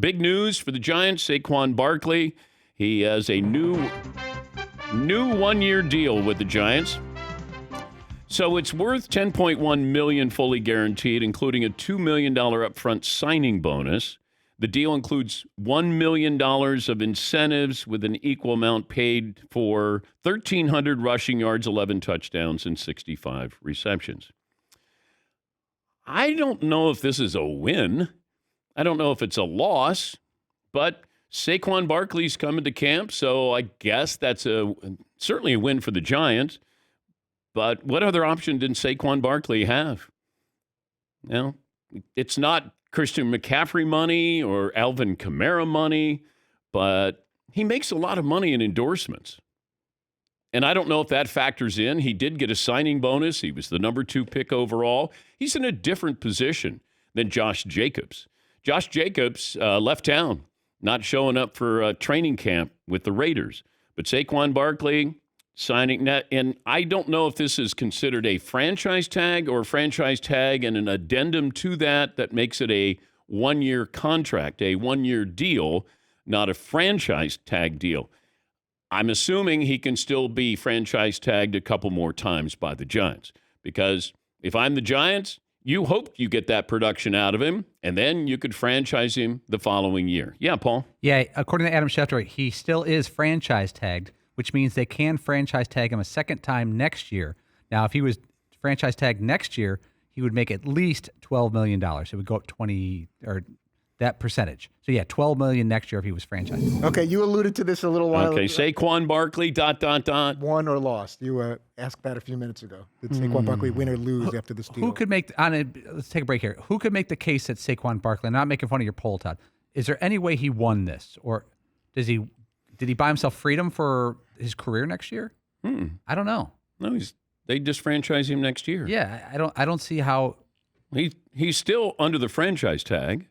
big news for the Giants, Saquon Barkley. He has a new 1-year deal with the Giants. So it's worth $10.1 million fully guaranteed, including a $2 million upfront signing bonus. The deal includes $1 million of incentives with an equal amount paid for 1,300 rushing yards, 11 touchdowns, and 65 receptions. I don't know if this is a win. I don't know if it's a loss, but Saquon Barkley's coming to camp, so I guess that's certainly a win for the Giants. But what other option did Saquon Barkley have? Well, it's not Christian McCaffrey money or Alvin Kamara money, but he makes a lot of money in endorsements. And I don't know if that factors in. He did get a signing bonus. He was the number 2 pick overall. He's in a different position than Josh Jacobs. Josh Jacobs left town, not showing up for training camp with the Raiders. But Saquon Barkley signing that, and I don't know if this is considered a franchise tag or a franchise tag and an addendum to that makes it a 1-year contract, a 1-year deal, not a franchise tag deal. I'm assuming he can still be franchise tagged a couple more times by the Giants, because if I'm the Giants, you hope you get that production out of him, and then you could franchise him the following year. Yeah, Paul? Yeah, according to Adam Schefter, he still is franchise tagged, which means they can franchise tag him a second time next year. Now, if he was franchise tagged next year, he would make at least $12 million. It would go up 20, or that percentage. So, yeah, $12 million next year if he was franchised. Okay, you alluded to this a little while ago. Okay, Saquon Barkley, ... Won or lost? You asked that a few minutes ago. Did Saquon Barkley win or lose after this deal? Who could make, let's take a break here. Who could make the case that Saquon Barkley, I'm not making fun of your poll, Todd, is there any way he won this? Or did he buy himself freedom for his career next year? I don't know. No, they just franchise him next year. Yeah, I don't see how. He's still under the franchise tag,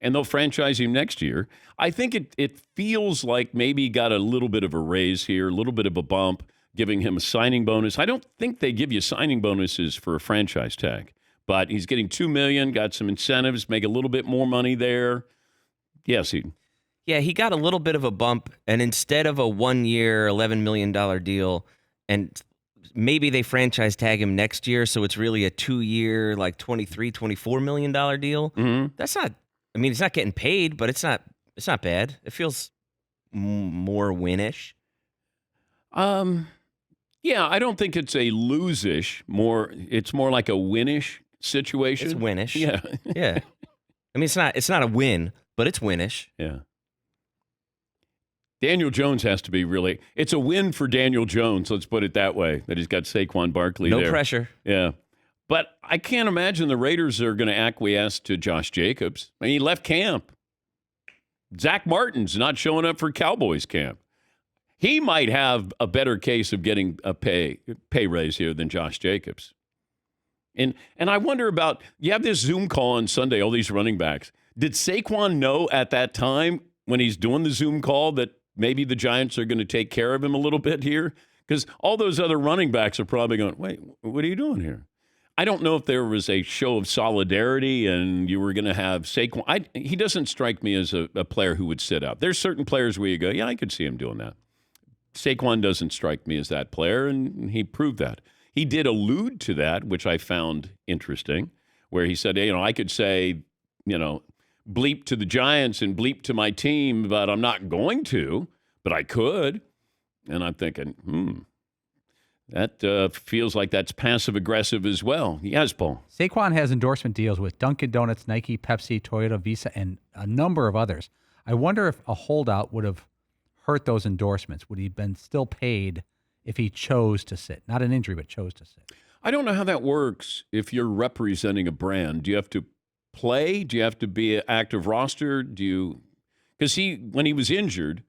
and they'll franchise him next year. I think it feels like maybe he got a little bit of a raise here, a little bit of a bump, giving him a signing bonus. I don't think they give you signing bonuses for a franchise tag, but he's getting $2 million, got some incentives, make a little bit more money there. Yes, Yeah, he got a little bit of a bump, and instead of a 1-year, $11 million deal, and maybe they franchise tag him next year, so it's really a 2-year, like $23, $24 million deal. Mm-hmm. That's not, I mean, he's not getting paid, but it's not bad. It feels more winish. Yeah, I don't think it's a lose-ish. It's more like a winish situation. It's winish. Yeah. Yeah. I mean, it's not a win, but it's winish. Yeah. Daniel Jones has to be really... It's a win for Daniel Jones, let's put it that way, that he's got Saquon Barkley there. No pressure. Yeah. But I can't imagine the Raiders are going to acquiesce to Josh Jacobs. I mean, he left camp. Zach Martin's not showing up for Cowboys camp. He might have a better case of getting a pay raise here than Josh Jacobs. And I wonder about... You have this Zoom call on Sunday, all these running backs. Did Saquon know at that time when he's doing the Zoom call that maybe the Giants are going to take care of him a little bit here? Because all those other running backs are probably going, wait, what are you doing here? I don't know if there was a show of solidarity and you were going to have Saquon. He doesn't strike me as a player who would sit out. There's certain players where you go, yeah, I could see him doing that. Saquon doesn't strike me as that player, and he proved that. He did allude to that, which I found interesting, where he said, hey, I could say, bleep to the Giants and bleep to my team, but I'm not going to, but I could. And I'm thinking, that feels like that's passive-aggressive as well. Yes, Paul. Saquon has endorsement deals with Dunkin' Donuts, Nike, Pepsi, Toyota, Visa, and a number of others. I wonder if a holdout would have hurt those endorsements. Would he have been still paid if he chose to sit? Not an injury, but chose to sit. I don't know how that works if you're representing a brand. Do you have to play? Do you have to be an active roster? Because when he was injured,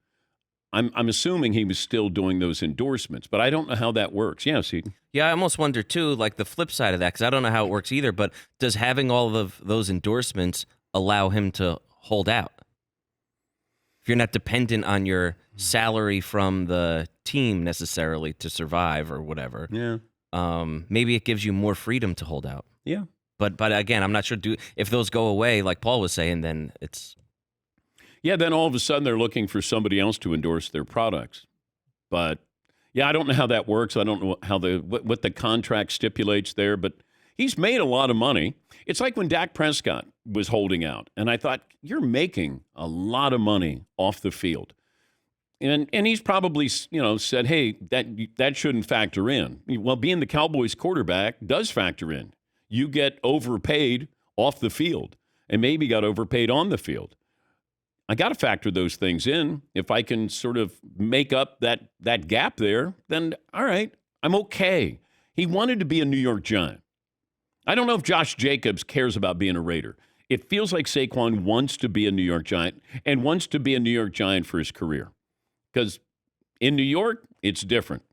I'm assuming he was still doing those endorsements, but I don't know how that works. Yeah, see. Yeah, I almost wonder, too, like the flip side of that, because I don't know how it works either, but does having all of those endorsements allow him to hold out? If you're not dependent on your salary from the team necessarily to survive or whatever, maybe it gives you more freedom to hold out. Yeah. But again, I'm not sure if those go away, like Paul was saying, then it's... Yeah, then all of a sudden they're looking for somebody else to endorse their products. But yeah, I don't know how that works. I don't know how what the contract stipulates there, but he's made a lot of money. It's like when Dak Prescott was holding out, and I thought, you're making a lot of money off the field. And he's probably, said, hey, that shouldn't factor in. Well, being the Cowboys quarterback does factor in. You get overpaid off the field and maybe got overpaid on the field. I got to factor those things in. If I can sort of make up that gap there, then all right, I'm okay. He wanted to be a New York Giant. I don't know if Josh Jacobs cares about being a Raider. It feels like Saquon wants to be a New York Giant and wants to be a New York Giant for his career. Because in New York, it's different.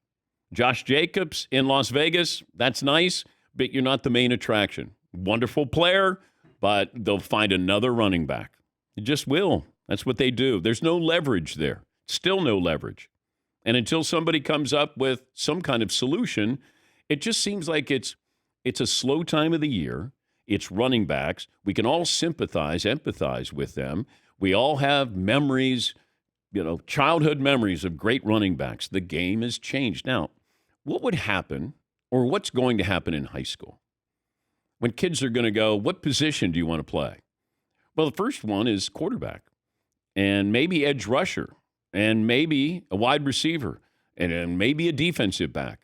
Josh Jacobs in Las Vegas, that's nice, but you're not the main attraction. Wonderful player, but they'll find another running back. It just will. That's what they do. There's no leverage there. Still no leverage. And until somebody comes up with some kind of solution, it just seems like it's a slow time of the year. It's running backs. We can all sympathize, empathize with them. We all have memories, childhood memories of great running backs. The game has changed. Now, what would happen, or what's going to happen in high school when kids are going to go, what position do you want to play? Well, the first one is quarterback, and maybe edge rusher, and maybe a wide receiver, and maybe a defensive back.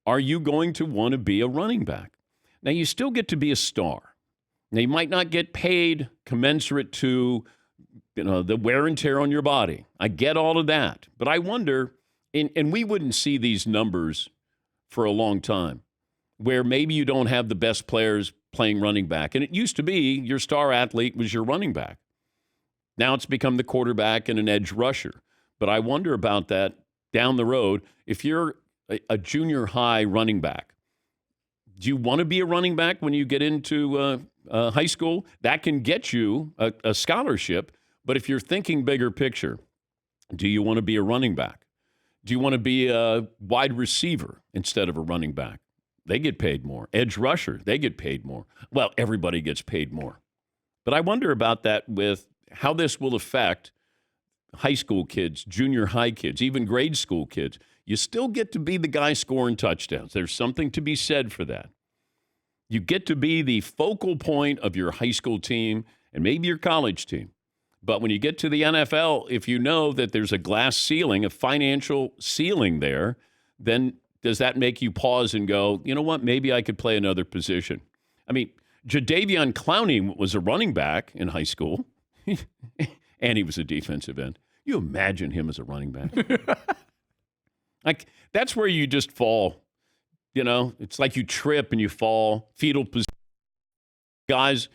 Are you going to want to be a running back? Now, you still get to be a star. Now, you might not get paid commensurate to the wear and tear on your body. I get all of that. But I wonder, and we wouldn't see these numbers for a long time, where maybe you don't have the best players playing running back. And it used to be your star athlete was your running back. Now it's become the quarterback and an edge rusher. But I wonder about that down the road. If you're a junior high running back, do you want to be a running back when you get into high school? That can get you a scholarship. But if you're thinking bigger picture, do you want to be a running back? Do you want to be a wide receiver instead of a running back? They get paid more. Edge rusher, they get paid more. Well, everybody gets paid more. But I wonder about that with how this will affect high school kids, junior high kids, even grade school kids. You still get to be the guy scoring touchdowns. There's something to be said for that. You get to be the focal point of your high school team and maybe your college team. But when you get to the NFL, if you know that there's a glass ceiling, a financial ceiling there, then does that make you pause and go, you know what, maybe I could play another position? I mean, Jadeveon Clowney was a running back in high school, and he was a defensive end. You imagine him as a running back. Like, that's where you just fall. It's like you trip and you fall, fetal position. Guys,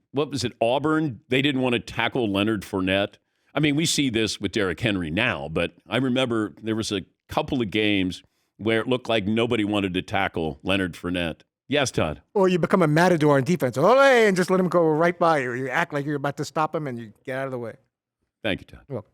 what was it, Auburn? They didn't want to tackle Leonard Fournette. I mean, we see this with Derrick Henry now, but I remember there was a couple of games where it looked like nobody wanted to tackle Leonard Fournette. Yes, Todd. Or you become a matador in defense. Oh, hey, and just let him go right by you. You act like you're about to stop him and you get out of the way. Thank you, Todd. You're welcome.